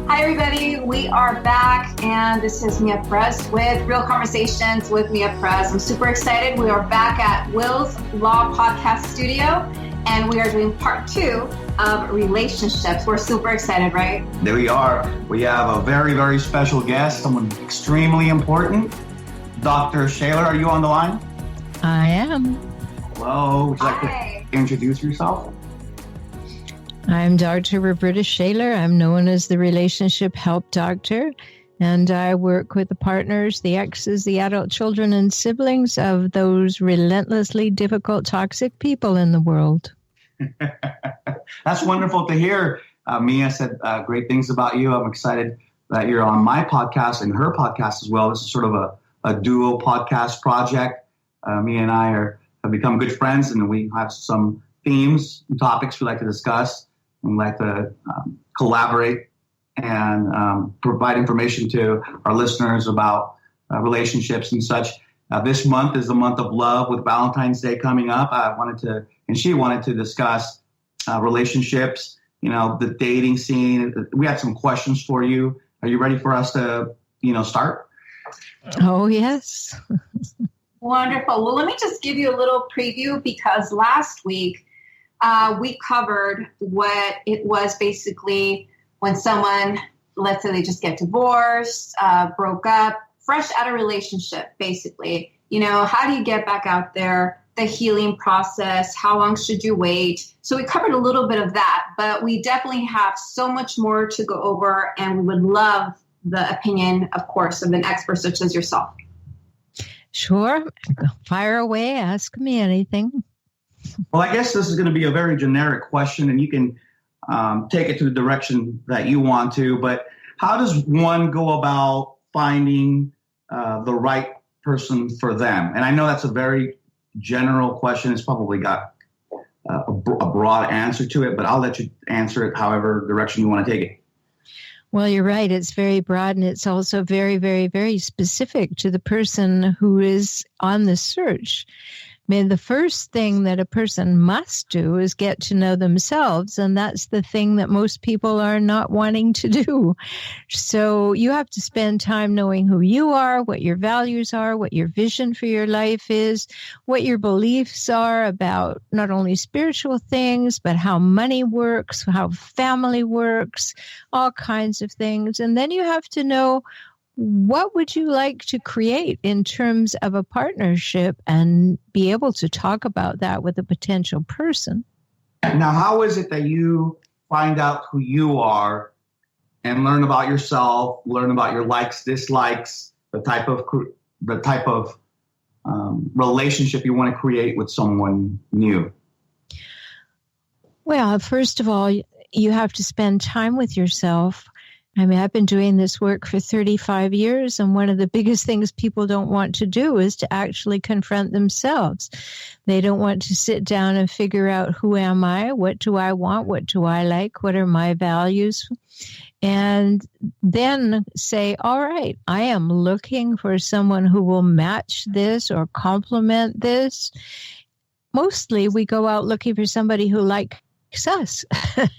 Hi, everybody. We are back, and this is Mia Perez with Real Conversations with Mia Perez. I'm super excited. We are back at Will's Law Podcast Studio, and we are doing part 2 of relationships. We're super excited, right? There we are. We have a very, very special guest, someone extremely important. Dr. Shelber, are you on the line? I am. Hello. Would you like to introduce yourself? I'm Dr. Roberta Shelber. I'm known as the Relationship Help Doctor, and I work with the partners, the exes, the adult children, and siblings of those relentlessly difficult, toxic people in the world. That's wonderful to hear. Mia said great things about you. I'm excited that you're on my podcast and her podcast as well. This is sort of a duo podcast project. Mia and I have become good friends, and we have some themes and topics we like to discuss. We like to collaborate and provide information to our listeners about relationships and such. This month is the month of love with Valentine's Day coming up. She wanted to discuss relationships, the dating scene. We had some questions for you. Are you ready for us to, start? Oh, yes. Wonderful. Well, let me just give you a little preview, because last week, we covered what it was basically when someone, let's say they just get divorced, broke up, fresh out of relationship, basically. How do you get back out there, the healing process, how long should you wait? So we covered a little bit of that, but we definitely have so much more to go over, and we would love the opinion, of course, of an expert such as yourself. Sure. Fire away. Ask me anything. Well, I guess this is going to be a very generic question, and you can take it to the direction that you want to. But how does one go about finding the right person for them? And I know that's a very general question. It's probably got a broad answer to it, but I'll let you answer it however direction you want to take it. Well, you're right. It's very broad, and it's also very, very, very specific to the person who is on the search. I mean, the first thing that a person must do is get to know themselves, and that's the thing that most people are not wanting to do. So you have to spend time knowing who you are, what your values are, what your vision for your life is, what your beliefs are about not only spiritual things, but how money works, how family works, all kinds of things. And then you have to know, what would you like to create in terms of a partnership, and be able to talk about that with a potential person? Now, how is it that you find out who you are and learn about yourself, learn about your likes, dislikes, the type of relationship you want to create with someone new? Well, first of all, you have to spend time with yourself. I mean, I've been doing this work for 35 years, and one of the biggest things people don't want to do is to actually confront themselves. They don't want to sit down and figure out, who am I? What do I want? What do I like? What are my values? And then say, all right, I am looking for someone who will match this or complement this. Mostly we go out looking for somebody who likes us.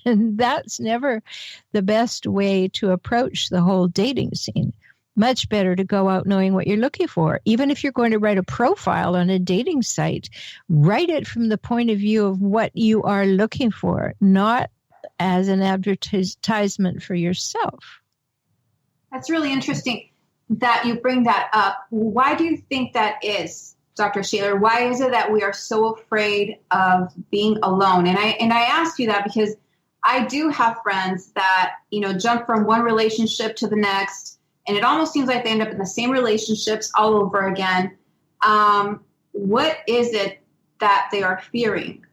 And that's never the best way to approach the whole dating scene. Much better to go out knowing what you're looking for. Even if you're going to write a profile on a dating site, write it from the point of view of what you are looking for, not as an advertisement for yourself. That's really interesting that you bring that up. Why do you think that is, Dr. Shelber? Why is it that we are so afraid of being alone? And I ask you that because I do have friends that, jump from one relationship to the next, and it almost seems like they end up in the same relationships all over again. What is it that they are fearing?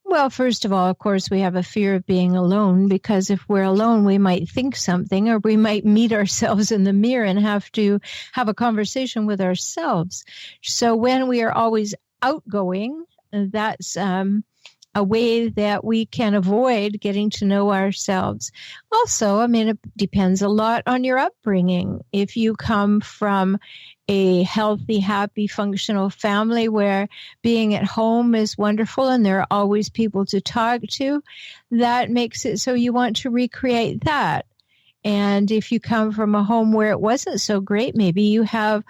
Well, first of all, of course, we have a fear of being alone, because if we're alone, we might think something, or we might meet ourselves in the mirror and have to have a conversation with ourselves. So when we are always outgoing, that's a way that we can avoid getting to know ourselves. Also, I mean, it depends a lot on your upbringing. If you come from a healthy, happy, functional family where being at home is wonderful and there are always people to talk to, that makes it so you want to recreate that. And if you come from a home where it wasn't so great, maybe you have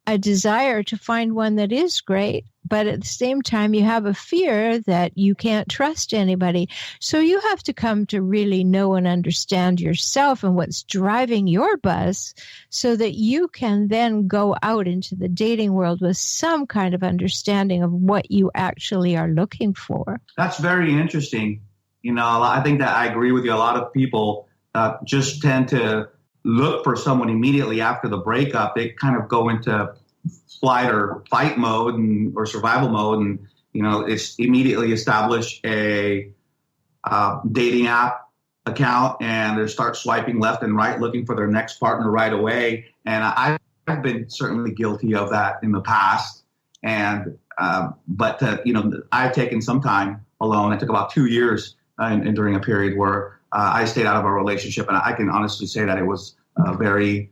a desire to find one that is great, but at the same time, you have a fear that you can't trust anybody. So you have to come to really know and understand yourself and what's driving your bus so that you can then go out into the dating world with some kind of understanding of what you actually are looking for. That's very interesting. I think that I agree with you. A lot of people just tend to look for someone immediately after the breakup. They kind of go into flight or fight mode or survival mode, and it's immediately establish a dating app account, and they start swiping left and right, looking for their next partner right away. And I've been certainly guilty of that in the past. And but I've taken some time alone. I took about 2 years and during a period where I stayed out of a relationship, and I can honestly say that it was very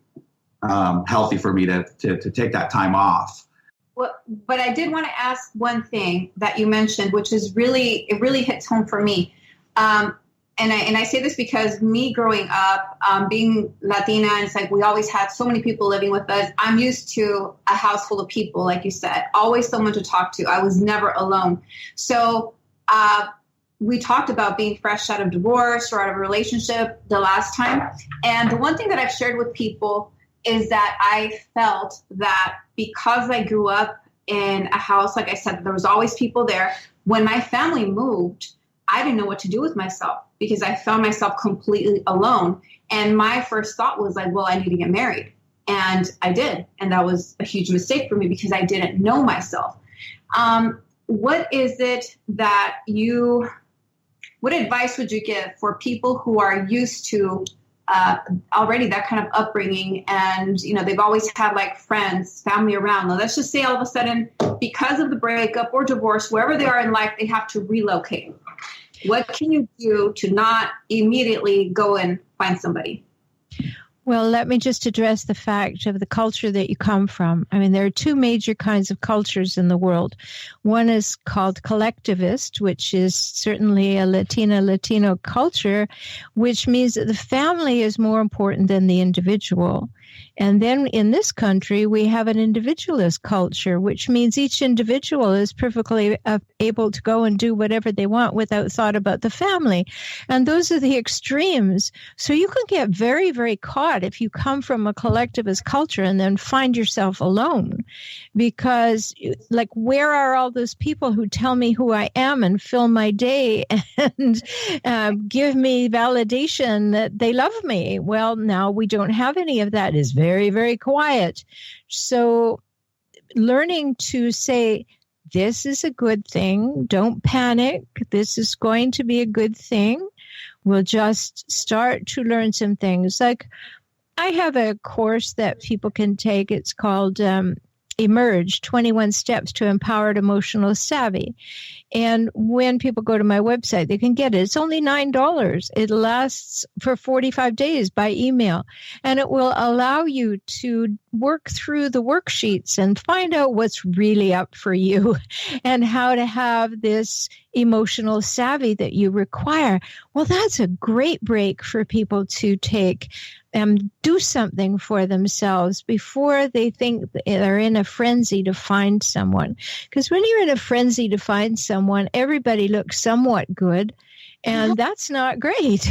healthy for me to take that time off. Well, but I did want to ask one thing that you mentioned, which is really hits home for me. And I say this because me growing up, being Latina, and it's like we always had so many people living with us. I'm used to a house full of people, like you said, always someone to talk to. I was never alone. So we talked about being fresh out of divorce or out of a relationship the last time. And the one thing that I've shared with people is that I felt that because I grew up in a house, like I said, there was always people there. When my family moved, I didn't know what to do with myself because I found myself completely alone. And my first thought was like, well, I need to get married. And I did. And that was a huge mistake for me because I didn't know myself. What is it that what advice would you give for people who are used to already that kind of upbringing, and they've always had like friends, family around? Now, let's just say all of a sudden, because of the breakup or divorce, wherever they are in life, they have to relocate. What can you do to not immediately go and find somebody? Well, let me just address the fact of the culture that you come from. I mean, there are two major kinds of cultures in the world. One is called collectivist, which is certainly a Latino culture, which means that the family is more important than the individual. And then in this country, we have an individualist culture, which means each individual is perfectly able to go and do whatever they want without thought about the family. And those are the extremes. So you can get very, very caught if you come from a collectivist culture and then find yourself alone. Because, like, where are all those people who tell me who I am and fill my day and give me validation that they love me? Well, now we don't have any of that. It's very, very quiet. So learning to say, this is a good thing. Don't panic. This is going to be a good thing. We'll just start to learn some things. Like, I have a course that people can take. It's called Emerge, 21 Steps to Empowered Emotional Savvy. And when people go to my website, they can get it. It's only $9. It lasts for 45 days by email. And it will allow you to work through the worksheets and find out what's really up for you and how to have this emotional savvy that you require. Well, that's a great break for people to take and do something for themselves before they think they're in a frenzy to find someone. Because when you're in a frenzy to find someone, everybody looks somewhat good, and that's not great.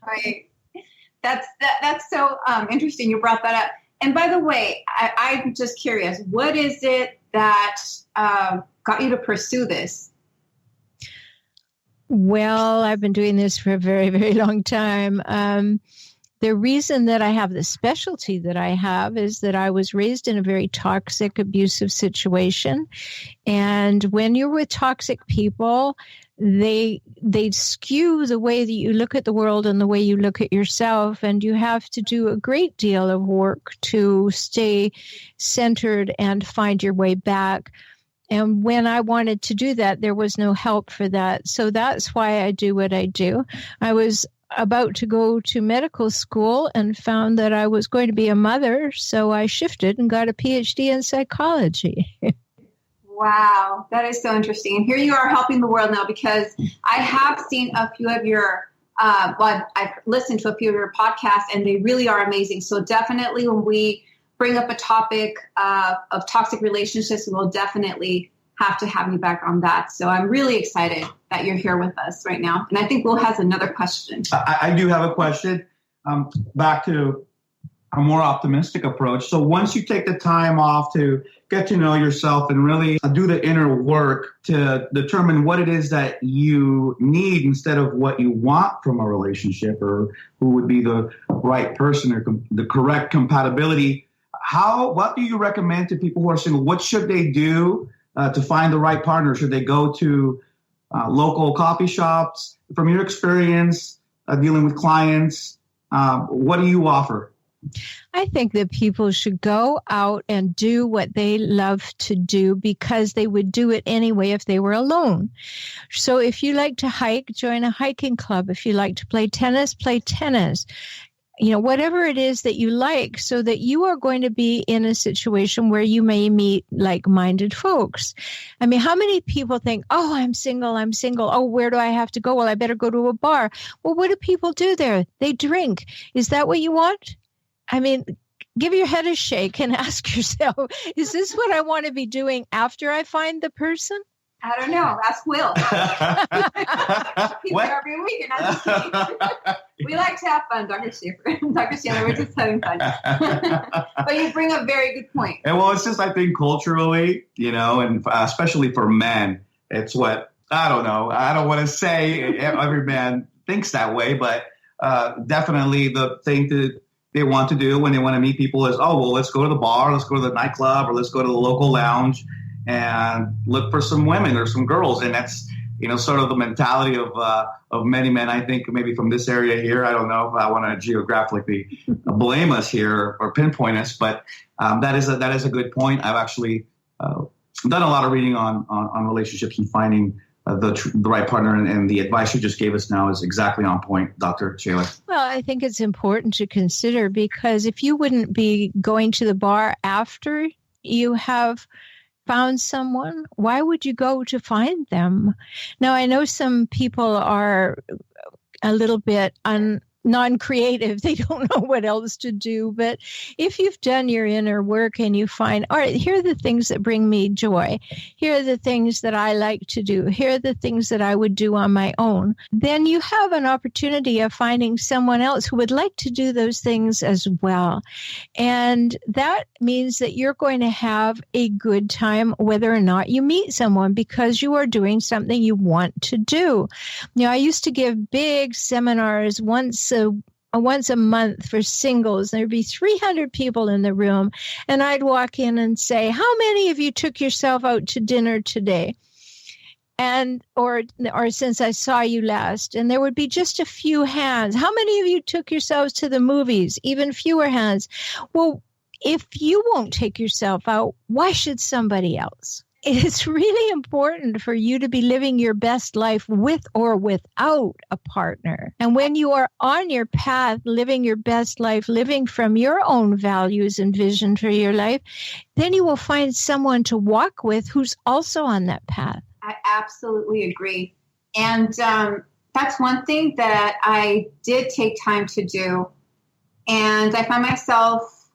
Right. That's so interesting you brought that up. And by the way, I'm just curious, what is it that got you to pursue this? Well, I've been doing this for a very, very long time. The reason that I have the specialty that I have is that I was raised in a very toxic, abusive situation. And when you're with toxic people, they skew the way that you look at the world and the way you look at yourself. And you have to do a great deal of work to stay centered and find your way back. And when I wanted to do that, there was no help for that. So that's why I do what I do. I was about to go to medical school and found that I was going to be a mother. So I shifted and got a PhD in psychology. Wow, that is so interesting. And here you are helping the world now, because I have seen a few of your, I've listened to a few of your podcasts, and they really are amazing. So definitely when we bring up a topic of toxic relationships, we'll definitely have to have you back on that. So I'm really excited that you're here with us right now. And I think Will has another question. I do have a question. Back to a more optimistic approach. So once you take the time off to get to know yourself and really do the inner work to determine what it is that you need instead of what you want from a relationship, or who would be the right person or the correct compatibility, what do you recommend to people who are single? What should they do to find the right partner? Should they go to local coffee shops? From your experience dealing with clients, what do you offer? I think that people should go out and do what they love to do, because they would do it anyway if they were alone. So if you like to hike, join a hiking club. If you like to play tennis, play tennis. You know, whatever it is that you like, so that you are going to be in a situation where you may meet like-minded folks. I mean, how many people think, oh, I'm single. Oh, where do I have to go? Well, I better go to a bar. Well, what do people do there? They drink. Is that what you want? I mean, give your head a shake and ask yourself, is this what I want to be doing after I find the person? I don't know. Ask Will. He's there every week, and I'm just kidding. We like to have fun, Dr. Shelber. Dr. Shelber, we're just having fun. But you bring up a very good point. And well, it's just, I think culturally, you know, and especially for men, it's what, I don't know. I don't want to say every man thinks that way, but definitely the thing that they want to do when they want to meet people is, oh, well, let's go to the bar, let's go to the nightclub, or let's go to the local lounge and look for some women or some girls. And that's, you know, sort of the mentality of many men, I think, maybe from this area here. I don't know if I want to geographically blame us here or pinpoint us, but that is a good point. I've actually done a lot of reading on relationships and finding the right partner, and the advice you just gave us now is exactly on point, Dr. Shelber. Well, I think it's important to consider, because if you wouldn't be going to the bar after you have found someone, why would you go to find them? Now, I know some people are a little bit non-creative. They don't know what else to do. But if you've done your inner work and you find, all right, here are the things that bring me joy. Here are the things that I like to do. Here are the things that I would do on my own. Then you have an opportunity of finding someone else who would like to do those things as well. And that means that you're going to have a good time whether or not you meet someone, because you are doing something you want to do. You know, I used to give big seminars once a month for singles. There'd be 300 people in the room, and I'd walk in and say, how many of you took yourself out to dinner today? And or since I saw you last? And there would be just a few hands. How many of you took yourselves to the movies? Even fewer hands. Well, if you won't take yourself out, why should somebody else? It's really important for you to be living your best life with or without a partner. And when you are on your path, living your best life, living from your own values and vision for your life, then you will find someone to walk with who's also on that path. I absolutely agree. And that's one thing that I did take time to do. And I found myself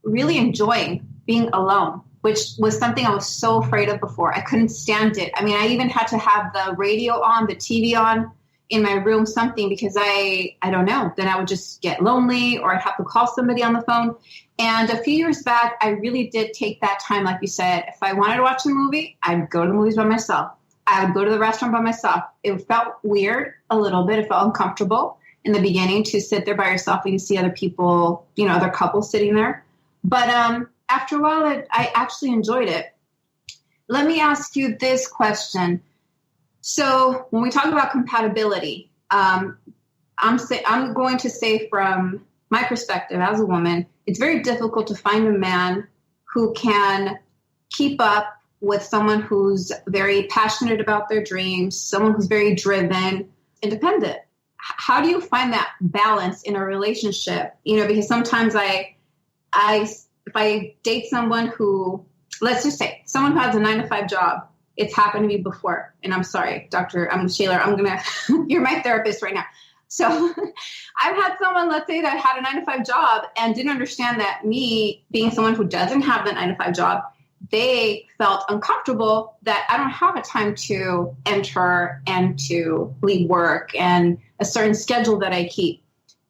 really enjoying being alone, which was something I was so afraid of before. I couldn't stand it. I mean, I even had to have the radio on, the TV on in my room, something, because I don't know, then I would just get lonely, or I'd have to call somebody on the phone. And a few years back, I really did take that time. Like you said, if I wanted to watch a movie, I'd go to the movies by myself. I would go to the restaurant by myself. It felt weird a little bit. It felt uncomfortable in the beginning to sit there by yourself and you see other people, you know, other couples sitting there. But after a while, I actually enjoyed it. Let me ask you this question. So when we talk about compatibility, I'm going to say from my perspective as a woman, it's very difficult to find a man who can keep up with someone who's very passionate about their dreams, someone who's very driven, independent. how do you find that balance in a relationship? Because sometimes if I date someone who, let's just say someone who has a 9-to-5 job, it's happened to me before. And I'm sorry, Dr. Shelber, you're my therapist right now. So I've had someone, let's say, that had a 9-to-5 job and didn't understand that me being someone who doesn't have the 9-to-5 job, they felt uncomfortable that I don't have a time to enter and to leave work and a certain schedule that I keep.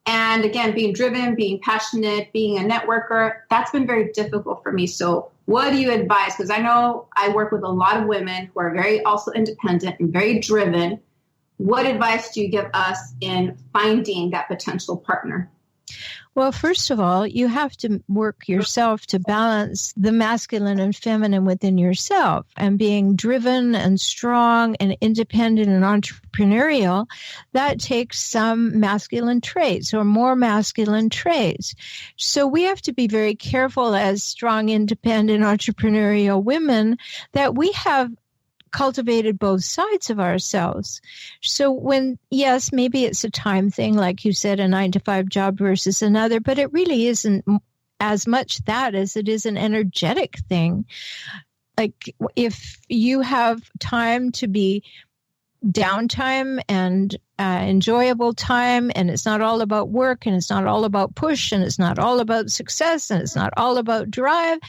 And again, being driven, being passionate, being a networker, that's been very difficult for me. So what do you advise? Because I know I work with a lot of women who are very also independent and very driven. What advice do you give us in finding that potential partner? Well, first of all, you have to work yourself to balance the masculine and feminine within yourself. And being driven and strong and independent and entrepreneurial, that takes some masculine traits or more masculine traits. So we have to be very careful as strong, independent, entrepreneurial women that we have cultivated both sides of ourselves. So yes, maybe it's a time thing, like you said, a 9-to-5 job versus another, but it really isn't as much that as it is an energetic thing. Like if you have time to be downtime and enjoyable time, and it's not all about work, and it's not all about push, and it's not all about success, and it's not all about drive,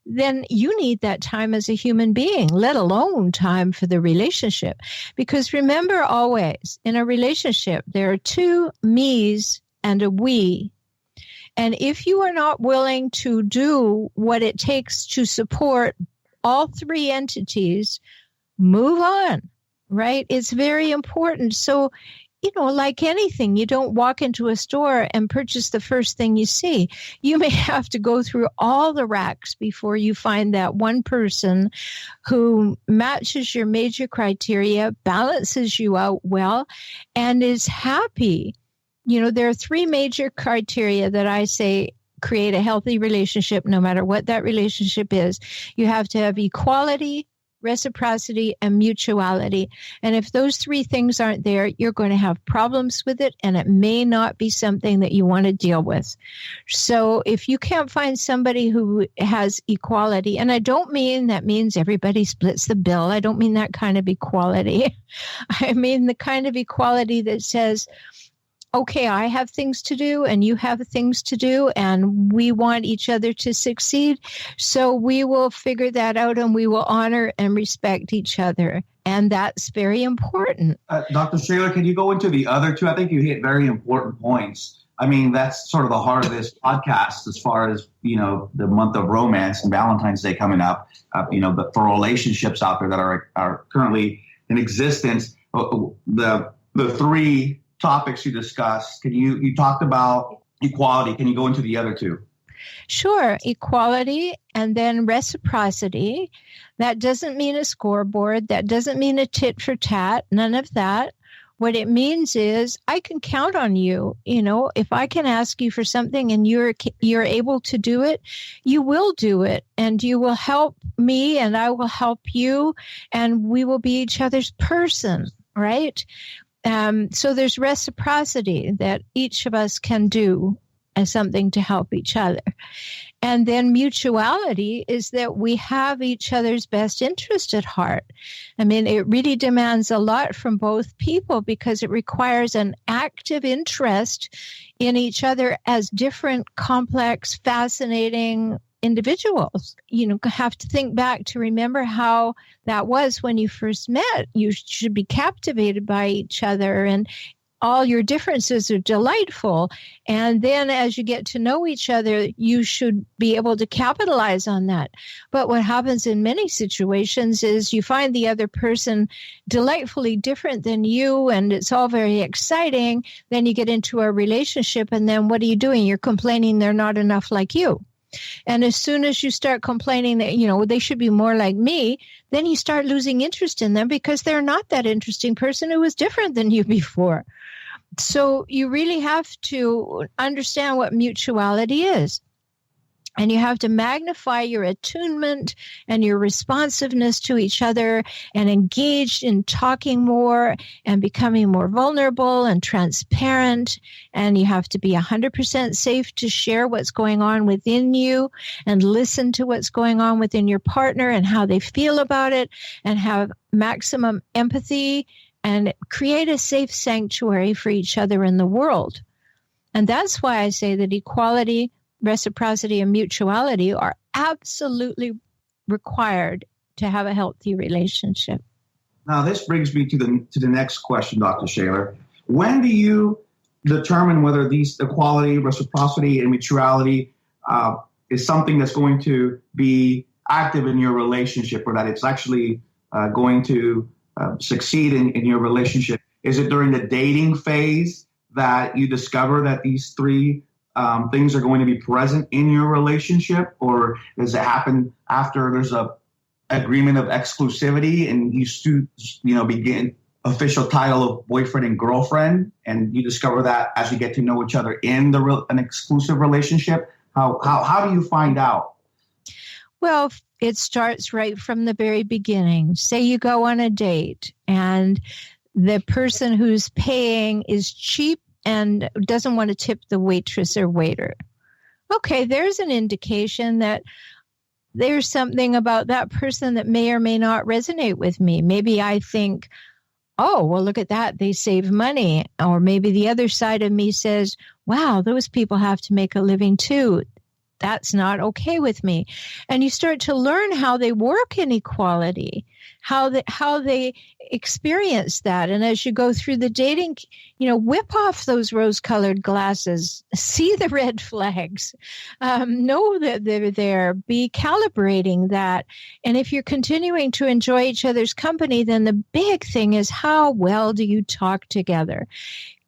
then you need that time as a human being, let alone time for the relationship. Because remember always, in a relationship, there are two me's and a we. And if you are not willing to do what it takes to support all three entities, move on, right? It's very important. So, like anything, you don't walk into a store and purchase the first thing you see. You may have to go through all the racks before you find that one person who matches your major criteria, balances you out well, and is happy. There are three major criteria that I say create a healthy relationship, no matter what that relationship is. You have to have equality, reciprocity, and mutuality. And if those three things aren't there, you're going to have problems with it, and it may not be something that you want to deal with. So if you can't find somebody who has equality, and I don't mean that means everybody splits the bill. I don't mean that kind of equality. I mean the kind of equality that says, okay, I have things to do and you have things to do, and we want each other to succeed. So we will figure that out, and we will honor and respect each other. And that's very important. Dr. Shelber, can you go into the other two? I think you hit very important points. I mean, that's sort of the heart of this podcast as far as, the month of romance and Valentine's Day coming up, but for relationships out there that are currently in existence, the three topics you discussed. You talked about equality. Can you go into the other two? Sure. Equality and then reciprocity. That doesn't mean a scoreboard. That doesn't mean a tit for tat. None of that. What it means is I can count on you. If I can ask you for something and you're able to do it, you will do it, and you will help me and I will help you, and we will be each other's person, right? So there's reciprocity that each of us can do as something to help each other. And then mutuality is that we have each other's best interest at heart. I mean, it really demands a lot from both people because it requires an active interest in each other as different, complex, fascinating individuals. Have to think back to remember how that was when you first met. You should be captivated by each other, and all your differences are delightful. And then as you get to know each other, you should be able to capitalize on that. But what happens in many situations is you find the other person delightfully different than you, and it's all very exciting. Then you get into a relationship, and then what are you doing? You're complaining they're not enough like you. And as soon as you start complaining that, they should be more like me, then you start losing interest in them because they're not that interesting person who was different than you before. So you really have to understand what mutuality is. And you have to magnify your attunement and your responsiveness to each other and engaged in talking more and becoming more vulnerable and transparent. And you have to be 100% safe to share what's going on within you and listen to what's going on within your partner and how they feel about it, and have maximum empathy and create a safe sanctuary for each other in the world. And that's why I say that equality, reciprocity, and mutuality are absolutely required to have a healthy relationship. Now, this brings me to the next question, Dr. Shelber. When do you determine whether these equality, reciprocity, and mutuality is something that's going to be active in your relationship, or that it's actually going to succeed in your relationship? Is it during the dating phase that you discover that these three things are going to be present in your relationship, or does it happen after there's a agreement of exclusivity and you begin official title of boyfriend and girlfriend, and you discover that as you get to know each other in an exclusive relationship? How do you find out? Well, it starts right from the very beginning. Say you go on a date and the person who's paying is cheap and doesn't want to tip the waitress or waiter. Okay, there's an indication that there's something about that person that may or may not resonate with me. Maybe I think, oh, well, look at that, they save money. Or maybe the other side of me says, wow, those people have to make a living too. That's not okay with me. And you start to learn how they work in equality, how they experience that. And as you go through the dating, whip off those rose-colored glasses, see the red flags, know that they're there, be calibrating that. And if you're continuing to enjoy each other's company, then the big thing is, how well do you talk together?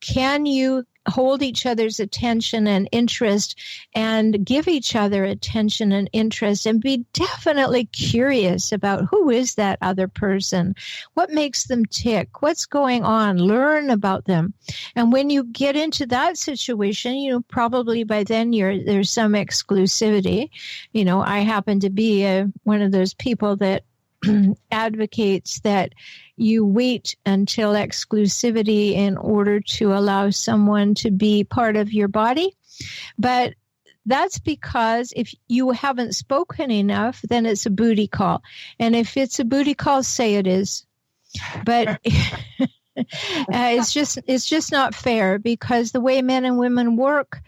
Can you hold each other's attention and interest and give each other attention and interest, and be definitely curious about who is that other person? What makes them tick? What's going on? Learn about them. And when you get into that situation, probably by then there's some exclusivity. I happen to be one of those people that advocates that you wait until exclusivity in order to allow someone to be part of your body. But that's because if you haven't spoken enough, then it's a booty call. And if it's a booty call, say it is. But it's just not fair, because the way men and women work,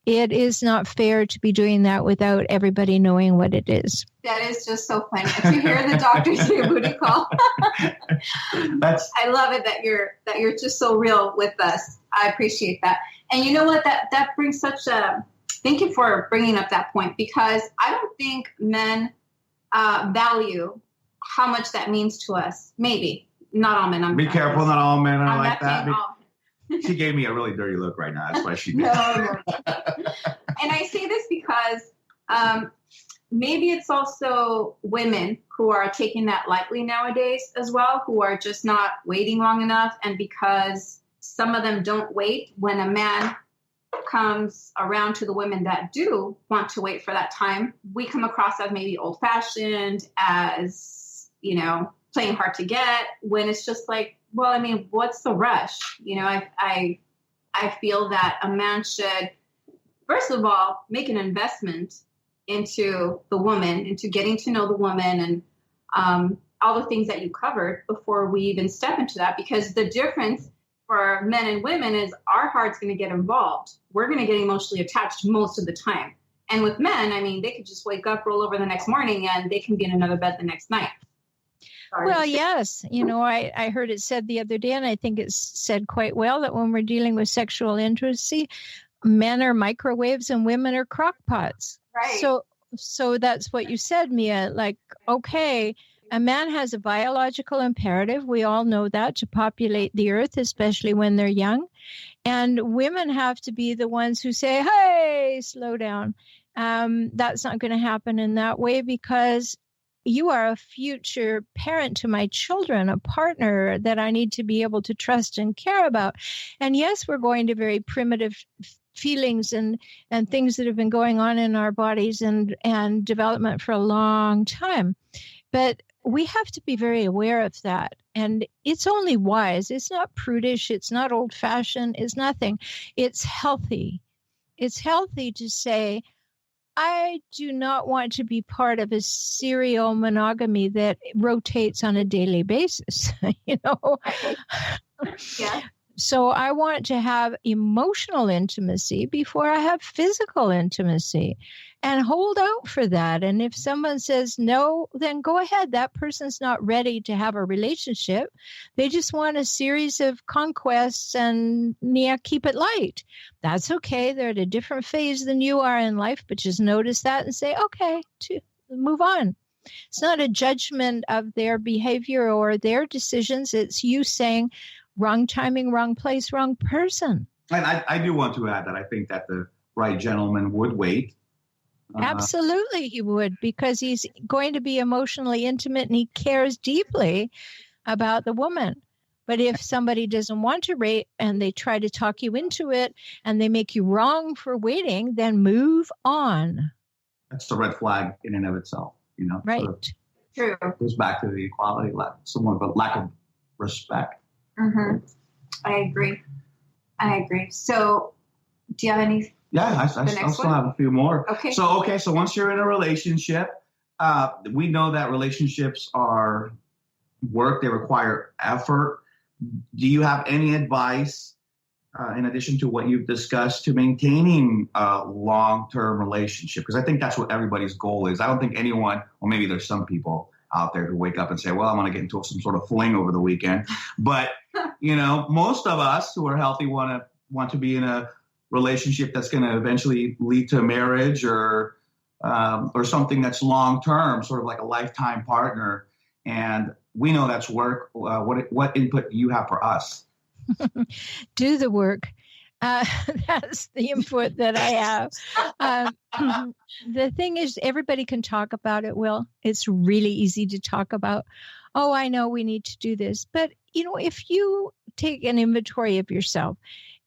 it is not fair to be doing that without everybody knowing what it is. That is just so funny to hear the doctor say booty call. I love it that you're just so real with us. I appreciate that. And you know what? That brings thank you for bringing up that point, because I don't think men value how much that means to us. Maybe not all men. Be careful, not all men are like that. She gave me a really dirty look right now. That's why she did. No. And I say this because maybe it's also women who are taking that lightly nowadays as well, who are just not waiting long enough. And because some of them don't wait, when a man comes around to the women that do want to wait for that time, we come across as maybe old-fashioned, as, playing hard to get, when it's just like, well, I mean, what's the rush? I feel that a man should, first of all, make an investment into the woman, into getting to know the woman, and all the things that you covered before we even step into that. Because the difference for men and women is our heart's going to get involved. We're going to get emotionally attached most of the time. And with men, I mean, they could just wake up, roll over the next morning, and they can be in another bed the next night. Well, yes. I heard it said the other day, and I think it's said quite well, that when we're dealing with sexual intimacy, men are microwaves and women are crock pots. Right. So that's what you said, Mia. Like, okay, a man has a biological imperative. We all know that, to populate the earth, especially when they're young. And women have to be the ones who say, hey, slow down. That's not going to happen in that way, because you are a future parent to my children, a partner that I need to be able to trust and care about. And yes, we're going to very primitive feelings and things that have been going on in our bodies and development for a long time. But we have to be very aware of that. And it's only wise. It's not prudish. It's not old-fashioned. It's nothing. It's healthy. It's healthy to say, I do not want to be part of a serial monogamy that rotates on a daily basis, you know? Yeah. So I want to have emotional intimacy before I have physical intimacy, and hold out for that. And if someone says no, then go ahead. That person's not ready to have a relationship. They just want a series of conquests and keep it light. That's okay. They're at a different phase than you are in life, but just notice that and say, okay, move on. It's not a judgment of their behavior or their decisions. It's you saying, wrong timing, wrong place, wrong person. And I do want to add that I think that the right gentleman would wait. Absolutely, he would, because he's going to be emotionally intimate and he cares deeply about the woman. But if somebody doesn't want to wait and they try to talk you into it and they make you wrong for waiting, then move on. That's the red flag in and of itself, you know. Right. True. Goes back to the equality, somewhat of a lack of respect. Mm-hmm. I agree. So, do you have any? Yeah, I still have a few more. Okay. So once you're in a relationship, we know that relationships are work. They require effort. Do you have any advice, in addition to what you've discussed, to maintaining a long-term relationship? Because I think that's what everybody's goal is. I don't think anyone, or maybe there's some people out there who wake up and say, well, I'm going to get into some sort of fling over the weekend. But, you know, most of us who are healthy want to be in a relationship that's going to eventually lead to marriage or something that's long-term, sort of like a lifetime partner. And we know that's work. What input do you have for us? Do the work. That's the input that I have. The thing is, everybody can talk about it, Will. It's really easy to talk about. Oh, I know we need to do this. But, you know, if you take an inventory of yourself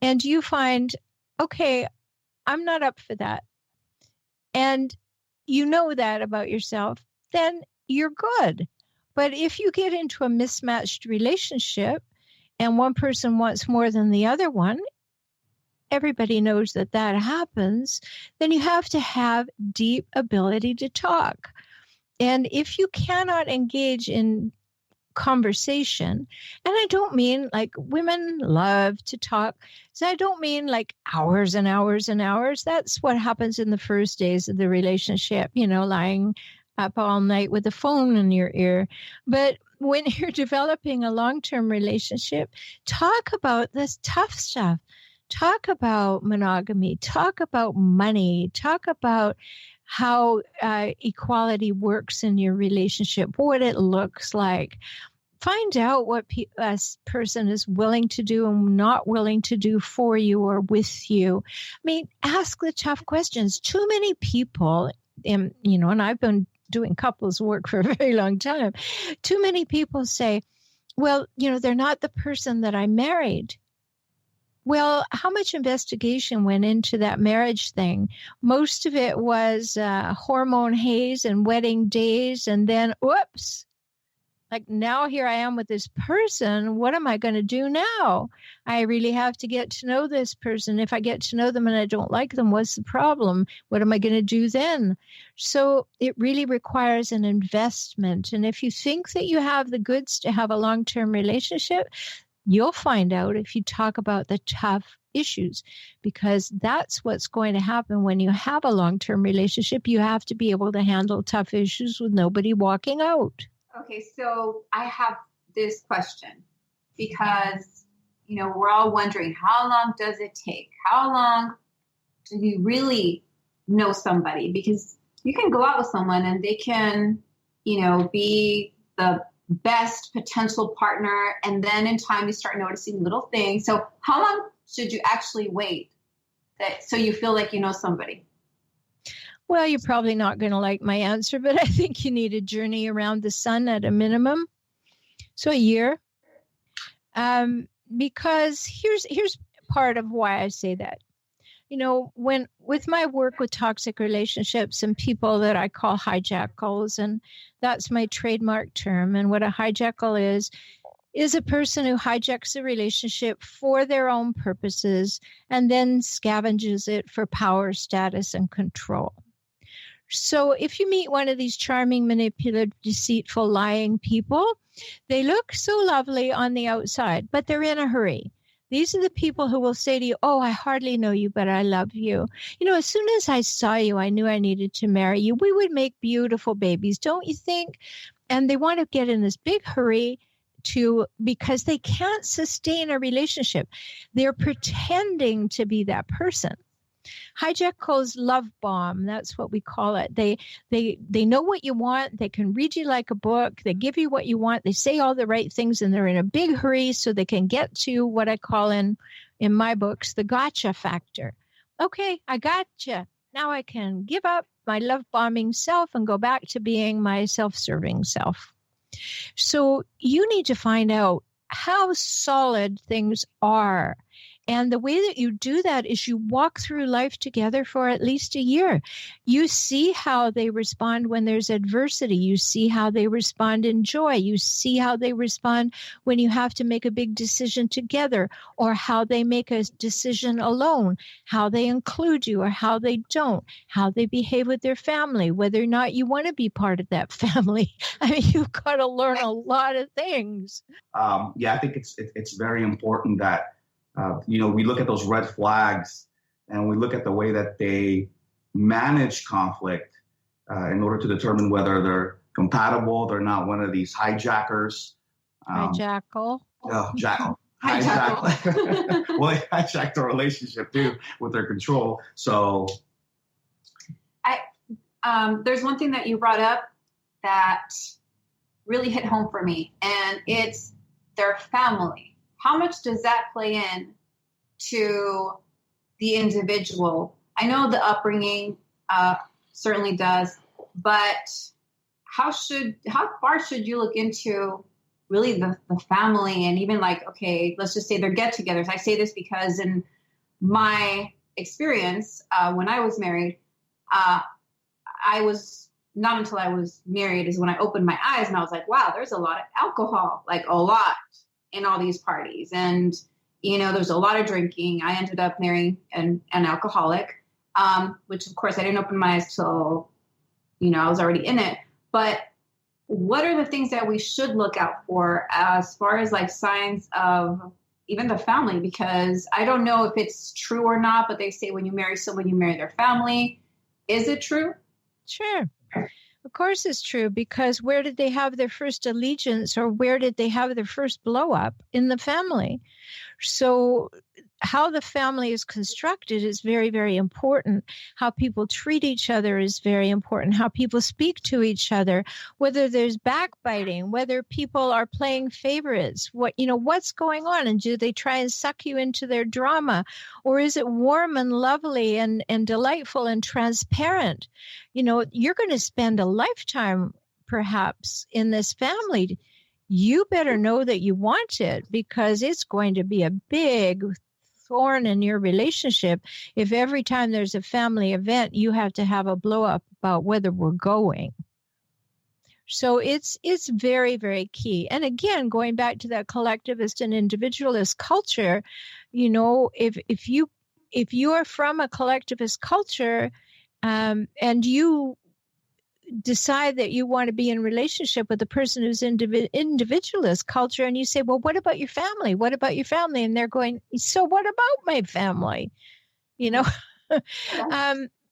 and you find, okay, I'm not up for that, and you know that about yourself, then you're good. But if you get into a mismatched relationship and one person wants more than the other one, everybody knows that happens, then you have to have deep ability to talk. And if you cannot engage in conversation, and I don't mean like women love to talk, so I don't mean like hours and hours and hours. That's what happens in the first days of the relationship, you know, lying up all night with the phone in your ear. But when you're developing a long-term relationship, talk about this tough stuff. Talk about monogamy, talk about money, talk about how equality works in your relationship, what it looks like. Find out what a person is willing to do and not willing to do for you or with you. I mean, ask the tough questions. Too many people, and I've been doing couples work for a very long time. Too many people say, well, they're not the person that I married. Well, how much investigation went into that marriage thing? Most of it was hormone haze and wedding days. And then, whoops, like now here I am with this person. What am I going to do now? I really have to get to know this person. If I get to know them and I don't like them, what's the problem? What am I going to do then? So it really requires an investment. And if you think that you have the goods to have a long-term relationship, you'll find out if you talk about the tough issues, because that's what's going to happen when you have a long-term relationship. You have to be able to handle tough issues with nobody walking out. Okay, so I have this question because, we're all wondering, how long does it take? How long do you really know somebody? Because you can go out with someone and they can, be the best potential partner, and then in time you start noticing little things. So how long should you actually wait so you feel like you know somebody? Well, you're probably not going to like my answer, but I think you need a journey around the sun at a minimum. So a year. Because here's part of why I say that. when with my work with toxic relationships and people that I call hijackals, and that's my trademark term. And what a hijackal is a person who hijacks a relationship for their own purposes and then scavenges it for power, status, and control. So if you meet one of these charming, manipulative, deceitful, lying people, they look so lovely on the outside, but they're in a hurry. These are the people who will say to you, oh, I hardly know you, but I love you. As soon as I saw you, I knew I needed to marry you. We would make beautiful babies, don't you think? And they want to get in this big hurry because they can't sustain a relationship. They're pretending to be that person. Hijackals love bomb. That's what we call it. They know what you want. They can read you like a book. They give you what you want. They say all the right things, and they're in a big hurry so they can get to what I call in my books the gotcha factor. Okay, I gotcha. Now I can give up my love bombing self and go back to being my self-serving self. So you need to find out how solid things are. And the way that you do that is you walk through life together for at least a year. You see how they respond when there's adversity. You see how they respond in joy. You see how they respond when you have to make a big decision together, or how they make a decision alone, how they include you or how they don't, how they behave with their family, whether or not you want to be part of that family. I mean, you've got to learn a lot of things. I think it's very important that we look at those red flags and we look at the way that they manage conflict in order to determine whether they're compatible. They're not one of these hijackers. Hijackal. Jackal. Hijackal. Well, they hijacked the relationship too with their control. So, there's one thing that you brought up that really hit home for me, and it's their family. How much does that play in to the individual? I know the upbringing certainly does, but how far should you look into really the family, and even okay, let's just say they're get-togethers. I say this because in my experience, when I was married, I was not until I was married is when I opened my eyes and I was like, wow, there's a lot of alcohol, a lot. In all these parties. And, there's a lot of drinking. I ended up marrying an alcoholic, which of course I didn't open my eyes till, I was already in it. But what are the things that we should look out for as far as signs of even the family? Because I don't know if it's true or not, but they say when you marry someone, you marry their family. Is it true? Sure. Of course it's true, because where did they have their first allegiance, or where did they have their first blow up? In the family. So how the family is constructed is very, very important. How people treat each other is very important. How people speak to each other, whether there's backbiting, whether people are playing favorites, what's going on, and do they try and suck you into their drama, or is it warm and lovely and delightful and transparent? You're going to spend a lifetime perhaps in this family. You better know that you want it, because it's going to be a big thorn in your relationship if every time there's a family event, you have to have a blow up about whether we're going. So it's very, very key. And again, going back to that collectivist and individualist culture, if you are from a collectivist culture, and you decide that you want to be in relationship with a person who's individualist culture, and you say, well, what about your family? What about your family? And they're going, so what about my family?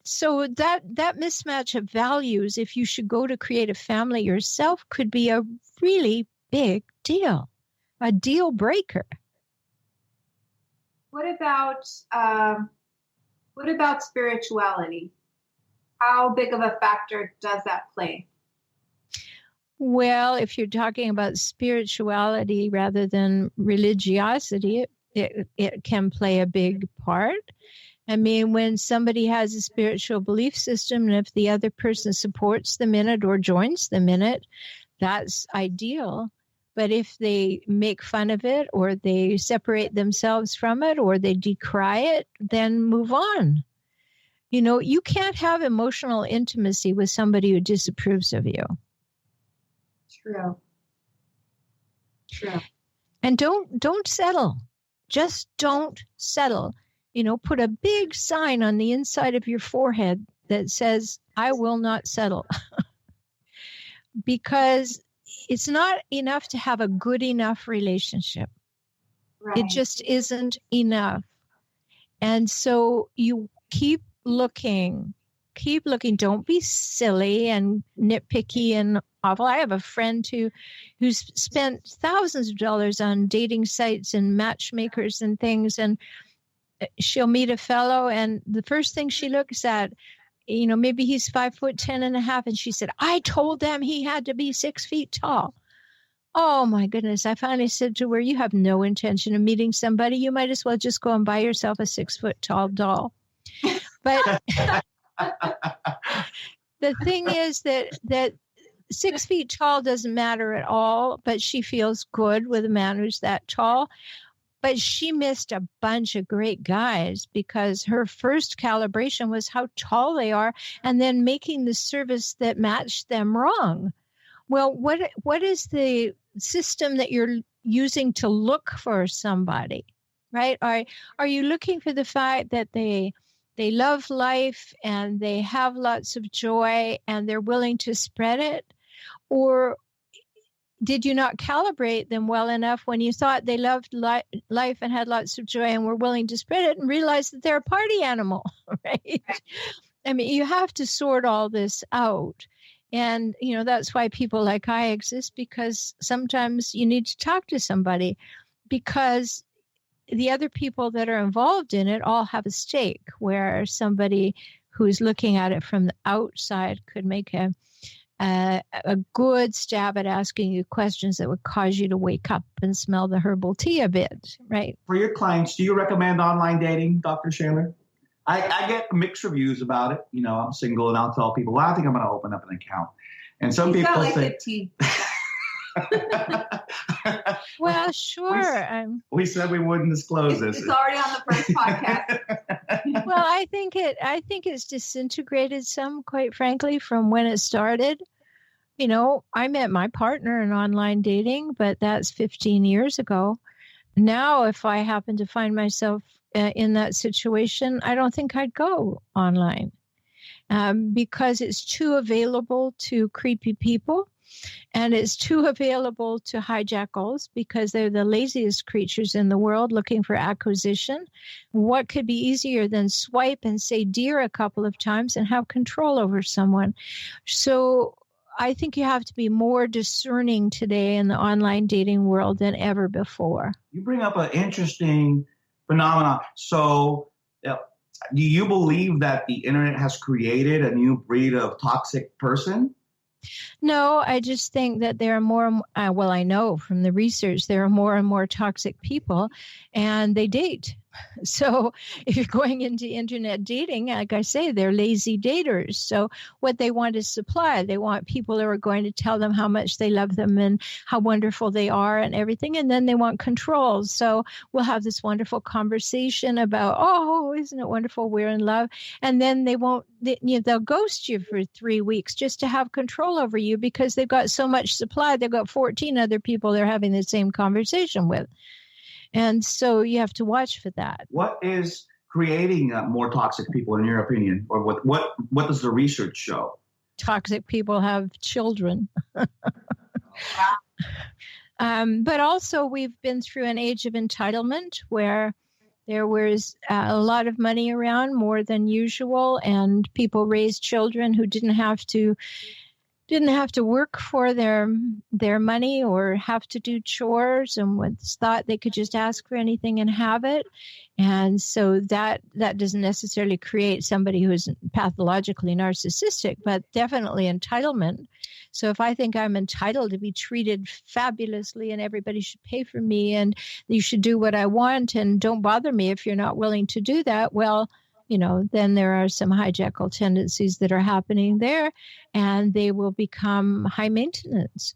So that mismatch of values, if you should go to create a family yourself, could be a really big deal, a deal breaker. What about spirituality? How big of a factor does that play? Well, if you're talking about spirituality rather than religiosity, it can play a big part. I mean, when somebody has a spiritual belief system, and if the other person supports them in it or joins them in it, that's ideal. But if they make fun of it or they separate themselves from it or they decry it, then move on. You know, you can't have emotional intimacy with somebody who disapproves of you. True. And don't settle. Just don't settle. You know, put a big sign on the inside of your forehead that says, I will not settle. Because it's not enough to have a good enough relationship. Right. It just isn't enough. And so you keep looking. Don't be silly and nitpicky and awful. I have a friend who's spent thousands of dollars on dating sites and matchmakers and things, and she'll meet a fellow, and the first thing she looks at, you know, maybe he's 5'10.5", and she said, I told them he had to be 6 feet tall. Oh my goodness. I finally said to her, you have no intention of meeting somebody. You might as well just go and buy yourself a 6 foot tall doll. But the thing is that 6 feet tall doesn't matter at all, but she feels good with a man who's that tall. But she missed a bunch of great guys because her first calibration was how tall they are and then making the service that matched them wrong. Well, what is the system that you're using to look for somebody, right? Are you looking for the fact that they love life and they have lots of joy and they're willing to spread it? Or did you not calibrate them well enough when you thought they loved life and had lots of joy and were willing to spread it and realize that they're a party animal, right? I mean, you have to sort all this out. And, you know, that's why people like I exist, because sometimes you need to talk to somebody because the other people that are involved in it all have a stake, where somebody who's looking at it from the outside could make a good stab at asking you questions that would cause you to wake up and smell the herbal tea a bit, right? For your clients, do you recommend online dating, Dr. Shelber? I get mixed reviews about it. You know, I'm single, and I'll tell people, well, I think I'm going to open up an account. And some people like say, 15. Well, sure. We said we wouldn't disclose this. It's already on the first podcast. Well, I think it's disintegrated some, quite frankly, from when it started. You know, I met my partner in online dating, but that's 15 years ago. Now, if I happen to find myself in that situation, I don't think I'd go online because it's too available to creepy people. And it's too available to hijackals because they're the laziest creatures in the world looking for acquisition. What could be easier than swipe and say dear a couple of times and have control over someone? So I think you have to be more discerning today in the online dating world than ever before. You bring up an interesting phenomenon. So do you believe that the internet has created a new breed of toxic person? No, I just think that there are more, I know from the research, there are more and more toxic people and they date. So if you're going into internet dating, like I say, they're lazy daters. So what they want is supply. They want people who are going to tell them how much they love them and how wonderful they are and everything. And then they want control. So we'll have this wonderful conversation about, oh, isn't it wonderful? We're in love. And then they'll ghost you for 3 weeks just to have control over you because they've got so much supply. They've got 14 other people they're having the same conversation with. And so you have to watch for that. What is creating more toxic people, in your opinion? Or what does the research show? Toxic people have children. But also we've been through an age of entitlement where there was a lot of money around, more than usual, and people raised children who didn't have to work for their money or have to do chores, and thought they could just ask for anything and have it. And so that doesn't necessarily create somebody who is pathologically narcissistic, but definitely entitlement. So if I think I'm entitled to be treated fabulously and everybody should pay for me and you should do what I want and don't bother me if you're not willing to do that, well, you know, then there are some hijackal tendencies that are happening there, and they will become high maintenance.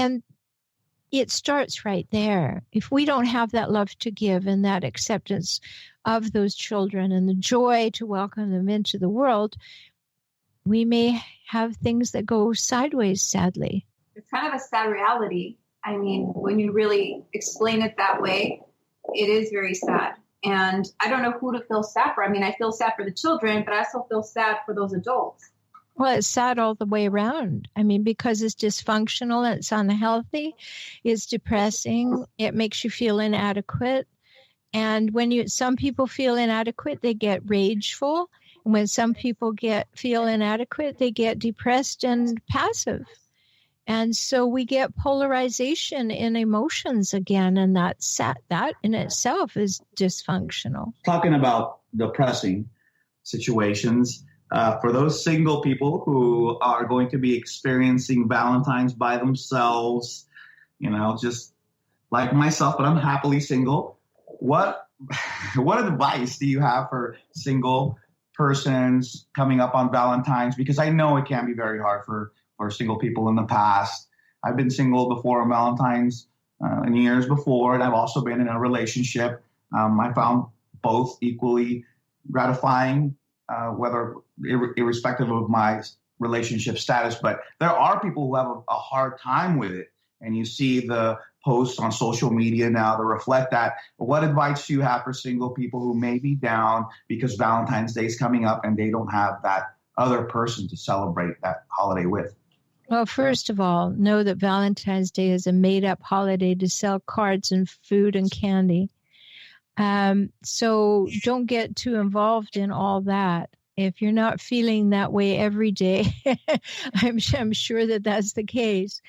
And it starts right there. If we don't have that love to give and that acceptance of those children and the joy to welcome them into the world, we may have things that go sideways, sadly. It's kind of a sad reality. I mean, when you really explain it that way, it is very sad. And I don't know who to feel sad for. I mean, I feel sad for the children, but I also feel sad for those adults. Well, it's sad all the way around. I mean, because it's dysfunctional, it's unhealthy, it's depressing, it makes you feel inadequate. And when some people feel inadequate, they get rageful. And when some people feel inadequate, they get depressed and passive. And so we get polarization in emotions again, and that in itself is dysfunctional. Talking about depressing situations, for those single people who are going to be experiencing Valentine's by themselves, just like myself, but I'm happily single. What advice do you have for single persons coming up on Valentine's? Because I know it can be very hard for single people in the past. I've been single before on Valentine's in years before, and I've also been in a relationship. I found both equally gratifying, whether irrespective of my relationship status. But there are people who have a hard time with it, and you see the posts on social media now that reflect that. What advice do you have for single people who may be down because Valentine's Day is coming up and they don't have that other person to celebrate that holiday with? Well, first of all, know that Valentine's Day is a made-up holiday to sell cards and food and candy. So don't get too involved in all that. If you're not feeling that way every day, I'm sure that that's the case.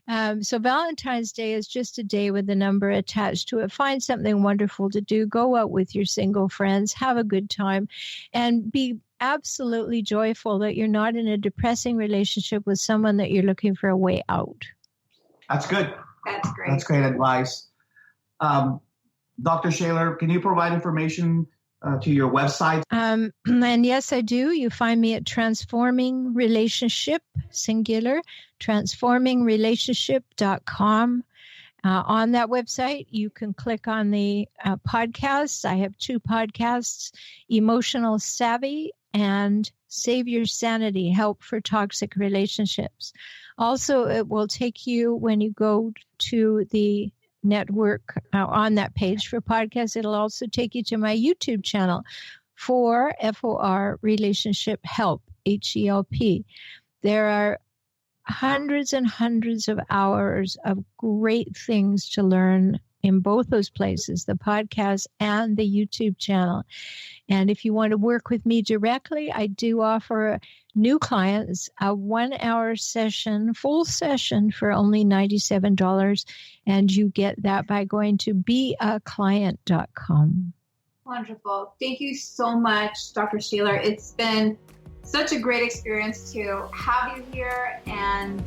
So Valentine's Day is just a day with a number attached to it. Find something wonderful to do. Go out with your single friends. Have a good time. And be absolutely joyful that you're not in a depressing relationship with someone that you're looking for a way out. That's good. That's great. That's great advice. Dr. Shelber, can you provide information to your website? And yes, I do. You find me at Transforming Relationship, singular, transformingrelationship.com. On that website, you can click on the podcasts. I have 2 podcasts, Emotional Savvy and Save Your Sanity, Help for Toxic Relationships. Also, it will take you, when you go to the network on that page for podcasts, it'll also take you to my YouTube channel for FOR Relationship Help, HELP. There are hundreds and hundreds of hours of great things to learn in both those places, the podcast and the YouTube channel. And if you want to work with me directly, I do offer new clients a 1-hour session, full session for only $97. And you get that by going to beaclient.com. Wonderful. Thank you so much, Dr. Shelber. It's been such a great experience to have you here and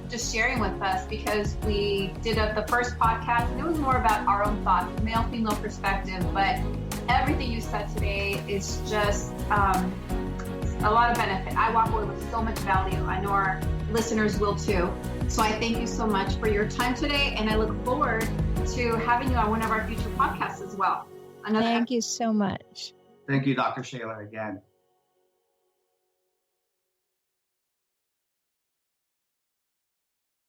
just sharing with us, because we did the first podcast and it was more about our own thoughts, male-female perspective, but everything you said today is just a lot of benefit. I walk away with so much value. I know our listeners will too. So I thank you so much for your time today, and I look forward to having you on one of our future podcasts as well. Thank you so much. Thank you, Dr. Shelber, again.